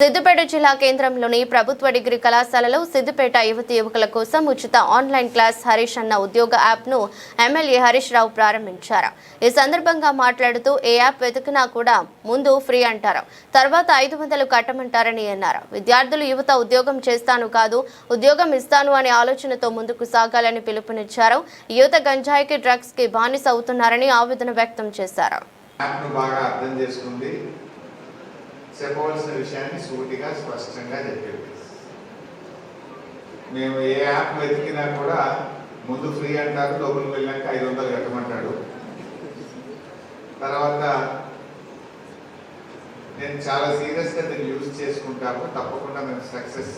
సిద్దిపేట జిల్లా కేంద్రంలోని ప్రభుత్వ డిగ్రీ కళాశాలలో సిద్దిపేట యువతి యువకుల కోసం ఉచిత ఆన్లైన్ క్లాస్ హరీష్ అన్న ఉద్యోగ యాప్ను ఎమ్మెల్యే హరీష్ రావు ప్రారంభించారు. ఈ సందర్భంగా మాట్లాడుతూ ఏ యాప్ వెతికినా కూడా ముందు ఫ్రీ అంటారు, తర్వాత 500 కట్టమంటారని అన్నారు. విద్యార్థులు యువత ఉద్యోగం చేస్తాను కాదు ఉద్యోగం ఇస్తాను అనే ఆలోచనతో ముందుకు సాగాలని పిలుపునిచ్చారు. యువత గంజాయికి డ్రగ్స్ కి బానిస అవుతున్నారని ఆవేదన వ్యక్తం చేశారు. చెప్పవలసిన విషయాన్ని సూటిగా స్పష్టంగా చెప్పేది. మేము ఏ యాప్ వెతికినా కూడా ముందు ఫ్రీ అంటారు, లోపలికి వెళ్ళాక 500 కట్టమంటాడు. తర్వాత నేను చాలా సీరియస్గా దీన్ని యూజ్ చేసుకుంటాము, తప్పకుండా మేము సక్సెస్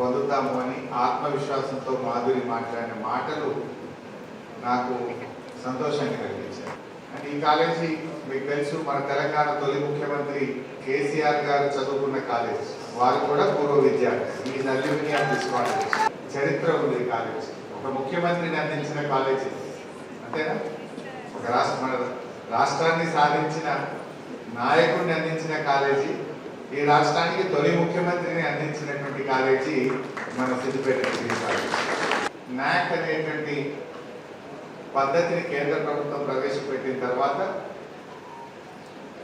పొందుతాము అని ఆత్మవిశ్వాసంతో మాధురి మాట్లాడిన మాటలు నాకు సంతోషాన్ని కలిగించాయి. అండ్ ఈ కాలేజీ మీకు తెలుసు, మన తెలంగాణ తొలి ముఖ్యమంత్రి కేసీఆర్ గారు చదువుకున్న కాలేజ్. వారు కూడా పూర్వ విద్యార్థి. ఈ నల్లిని తీసుకోవాలి, చరిత్ర ఉంది కాలేజ్. ఒక ముఖ్యమంత్రిని అందించిన కాలేజీ, అంతేనా? ఒక మన రాష్ట్రాన్ని సాధించిన నాయకుడిని అందించిన కాలేజీ, ఈ రాష్ట్రానికి తొలి ముఖ్యమంత్రిని అందించినటువంటి కాలేజీ మన సిద్దిపేట డిగ్రీ కాలేజ్. నాక్ అనేటువంటి పద్ధతిని కేంద్ర ప్రభుత్వం ప్రవేశపెట్టిన తర్వాత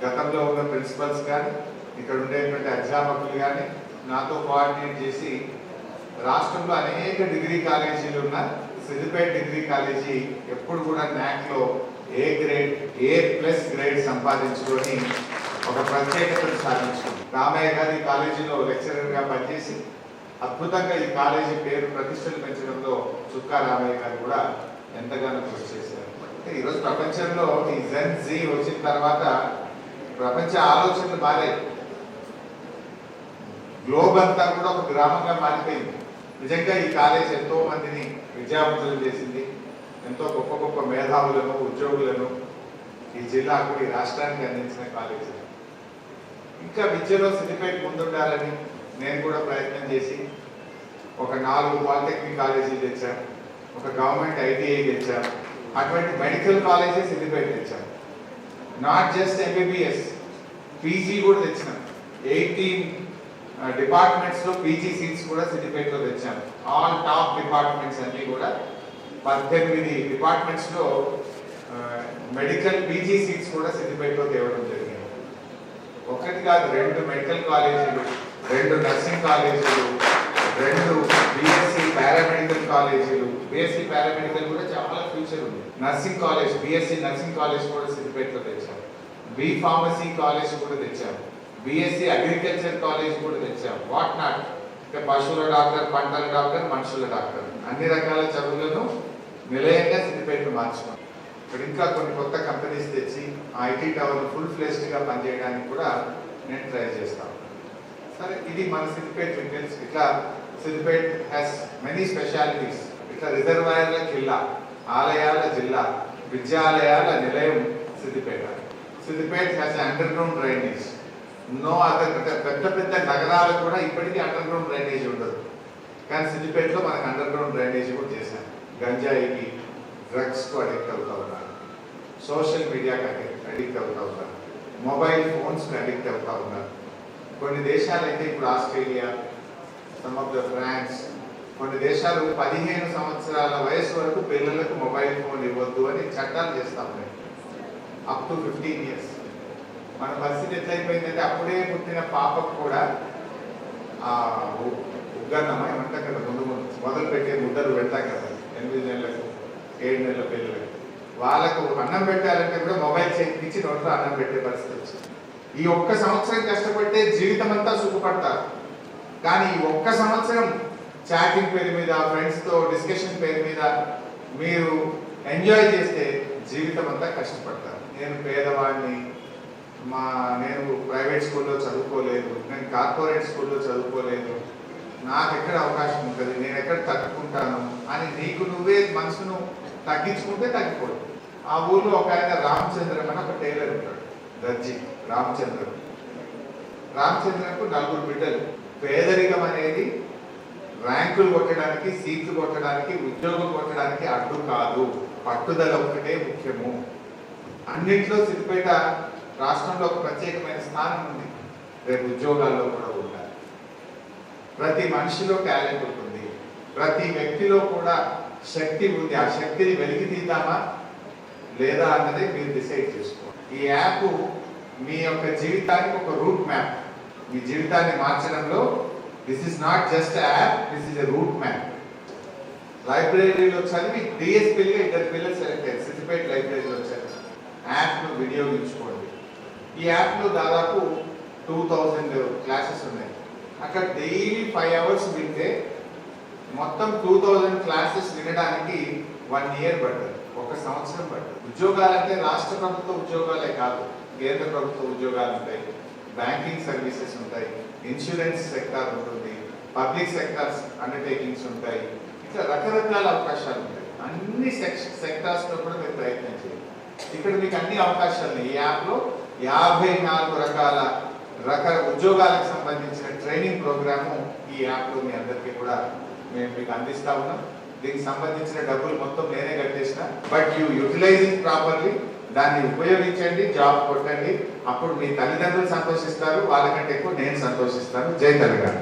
గతంలో ఉన్న ప్రిన్సిపల్స్ కానీ ఇక్కడ ఉండేటువంటి అధ్యాపకులు కానీ నాతో కోఆర్డినేట్ చేసి రాష్ట్రంలో అనేక డిగ్రీ కాలేజీలు ఉన్న సిద్దిపేట డిగ్రీ కాలేజీ ఎప్పుడు కూడా నాక్లో A+ గ్రేడ్ సంపాదించుకొని ఒక ప్రత్యేకతను సాధించుకుంది. రామయ్య గారి కాలేజీలో లెక్చరర్గా పనిచేసి అద్భుతంగా ఈ కాలేజీ పేరు ప్రతిష్టలు పెంచడంలో చుక్కా రామయ్య గారు కూడా ఎంతగానో కృషి చేశారు. ఈరోజు ప్రపంచంలో ఈ జెన్ జీ వచ్చిన తర్వాత ప్రపంచ ఆలోచనలు మారాయి. గ్లోబ్ అంతా కూడా ఒక గ్రామంగా మారిపోయింది. నిజంగా ఈ కాలేజ్ ఎంతో మందిని విద్యావంతులు చేసింది, ఎంతో గొప్ప గొప్ప మేధావులను ఉద్యోగులను ఈ జిల్లాకు ఈ రాష్ట్రానికి అందించిన కాలేజ్. ఇంకా విద్యలో సిద్దిపేట ముందుండాలని నేను కూడా ప్రయత్నం చేసి ఒక 4 పాలిటెక్నిక్ కాలేజీలు తెచ్చాను, ఒక గవర్నమెంట్ ITI తెచ్చాం, అటువంటి మెడికల్ కాలేజెస్ సిద్దిపేట తెచ్చాం. నాట్ జస్ట్ MBBS, PG కూడా తెచ్చినాం. 18 డిపార్ట్మెంట్స్లో PG సీట్స్ కూడా సిద్దిపేటలో తెచ్చాం. ఆల్ టాప్ డిపార్ట్మెంట్స్ అన్నీ కూడా 18 డిపార్ట్మెంట్స్లో మెడికల్ PG సీట్స్ కూడా సిద్దిపేటలో తేవడం జరిగింది. ఒకటి కాదు, 2 మెడికల్ కాలేజీలు, 2 నర్సింగ్ కాలేజీలు, 2 BSc పారామెడికల్ కాలేజీలు. BSc పారామెడికల్ కూడా చాలా ఫ్యూచర్ ఉంది. Nursing college, BSc nursing college కూడా సిద్దిపేటలో తెచ్చాం. B ఫార్మసీ కాలేజ్ కూడా తెచ్చాం. BSc అగ్రికల్చర్ కాలేజ్ కూడా తెచ్చాం. వాట్ నాట్, పశువుల డాక్టర్, పంటల డాక్టర్, మనుషుల డాక్టర్, అన్ని రకాల చదువులను నిలయంగా సిద్దిపేటను మార్చుకున్నాం. ఇక్కడ ఇంకా కొన్ని కొత్త కంపెనీస్ తెచ్చి IT టవర్ ఫుల్-ఫ్లెజ్డ్గా పనిచేయడానికి కూడా నేను ట్రై చేస్తాను. సరే, ఇది మన సిద్దిపేట డీటెయిల్స్. ఇట్లా సిద్దిపేట హ్యాస్ మెనీ స్పెషాలిటీస్. ఇట్లా రిజర్వాయర్ల జిల్లా, ఆలయాల జిల్లా, విద్యాలయాల నిలయం Siddipet. Siddipet has underground drainage. No other. పెద్ద పెద్ద నగరాలకు కూడా ఇప్పటికీ అండర్ గ్రౌండ్ డ్రైనేజ్ ఉండదు, కానీ సిద్దిపేటలో మనకు అండర్ గ్రౌండ్ డ్రైనేజ్ కూడా చేశాం. గంజాయికి, డ్రగ్స్కు అడిక్ట్ అవుతూ ఉన్నారు, సోషల్ మీడియాకి అడిక్ట్ అవుతూ ఉన్నారు, మొబైల్ ఫోన్స్కి అడిక్ట్ అవుతూ ఉన్నారు. కొన్ని దేశాలు అయితే ఇప్పుడు Australia, some of the France, కొన్ని దేశాలు 15 సంవత్సరాల వయసు వరకు పిల్లలకు మొబైల్ ఫోన్ ఇవ్వద్దు అని చట్టాలు చేస్తా ఉన్నాయి. Up to 15 years. మన పరిస్థితి ఎట్లయిపోయిందంటే అప్పుడే పుట్టిన పాపకు కూడా ఉగ్గన్నమా ఏమంటాం కదా, ముందు మొదలు పెట్టే ముద్దలు పెడతాం కదా 8 నెలలకు 7 నెలల పిల్లలకు. వాళ్ళకు అన్నం పెట్టాలంటే కూడా మొబైల్ చేయించి నోట్లో అన్నం పెట్టే పరిస్థితి వచ్చింది. ఈ 1 సంవత్సరం కష్టపడితే జీవితం అంతా సుఖపడతారు, కానీ ఈ 1 సంవత్సరం చాటింగ్ పేరు మీద, ఫ్రెండ్స్తో డిస్కషన్ పేరు మీద మీరు ఎంజాయ్ చేస్తే జీవితం అంతా కష్టపడతారు. నేను పేదవాడిని, నేను ప్రైవేట్ స్కూల్లో చదువుకోలేదు, నేను కార్పొరేట్ స్కూల్లో చదువుకోలేదు, నాకు ఎక్కడ అవకాశం ఉంటుంది, నేను ఎక్కడ తగ్గుకుంటాను అని నీకు నువ్వే మనసును తగ్గించుకుంటే తగ్గిపోదు. ఆ ఊళ్ళో ఒక ఆయన రామచంద్రన్ అని ఒక టైలర్ ఉంటాడు, దర్జీ రామచంద్రన్. రామచంద్రన్కు 4 బిడ్డలు. పేదరికం అనేది ర్యాంకులు కొట్టడానికి, సీట్లు కొట్టడానికి, ఉద్యోగం కొట్టడానికి అడ్డు కాదు, పట్టుదల ఒకటే ముఖ్యము. అన్నింటిలో సిద్దిపేట రాష్ట్రంలో ఒక ప్రత్యేకమైన స్థానం ఉంది. రేపు ఉద్యోగాల్లో కూడా ప్రతి మనిషిలో టాలెంట్ ఉంటుంది, ప్రతి వ్యక్తిలో కూడా శక్తి ఉంది. ఆ శక్తిని వెలికి తీద్దామా లేదా అన్నది మీరు డిసైడ్ చేసుకోండి. ఈ యాప్ మీ యొక్క జీవితానికి ఒక రూట్ మ్యాప్. మీ జీవితాన్ని మార్చడంలో this is not just app, this is a route map. లైబ్రరీలో చదివి డిఎస్పీగా 2 పిల్లలు సెలెక్ట్ అయ్యారు, సిద్దిపేట లైబ్రరీలో చదివి యాప్ను వినియోగించుకోండి. ఈ యాప్లో దాదాపు 2000 క్లాసెస్ ఉన్నాయి. అక్కడ డైలీ 5 అవర్స్ వింటే మొత్తం 2000 క్లాసెస్ వినడానికి 1 ఇయర్ పడుతుంది, 1 సంవత్సరం పడుతుంది. ఉద్యోగాలంటే రాష్ట్ర ప్రభుత్వ ఉద్యోగాలే కాదు, కేంద్ర ప్రభుత్వ ఉద్యోగాలు ఉంటాయి, బ్యాంకింగ్ సర్వీసెస్ ఉంటాయి, ఇన్సూరెన్స్ సెక్టార్ ఉంటుంది, పబ్లిక్ సెక్టార్స్ అండర్టేకింగ్స్ ఉంటాయి. ఇట్లా రకరకాల అవకాశాలు ఉంటాయి. అన్ని సెక్టార్స్లో కూడా మీరు ప్రయత్నం చేయండి. ఇక్కడ మీకు అన్ని అవకాశాలు ఉన్నాయి. ఈ యాప్లో 54 రకాల ఉద్యోగాలకు సంబంధించిన ట్రైనింగ్ ప్రోగ్రాము ఈ యాప్లో మీ అందరికీ కూడా మేము మీకు అందిస్తా ఉన్నాం. దీనికి సంబంధించిన డబ్బులు మొత్తం నేనే కట్టేసిన. But you utilize it properly. దాన్ని ఉపయోగించండి, జాబ్ కొట్టండి. అప్పుడు మీ తల్లిదండ్రులు సంతోషిస్తారు, వాళ్ళకంటే ఎక్కువ నేను సంతోషిస్తాను. జై తెలంగాణ.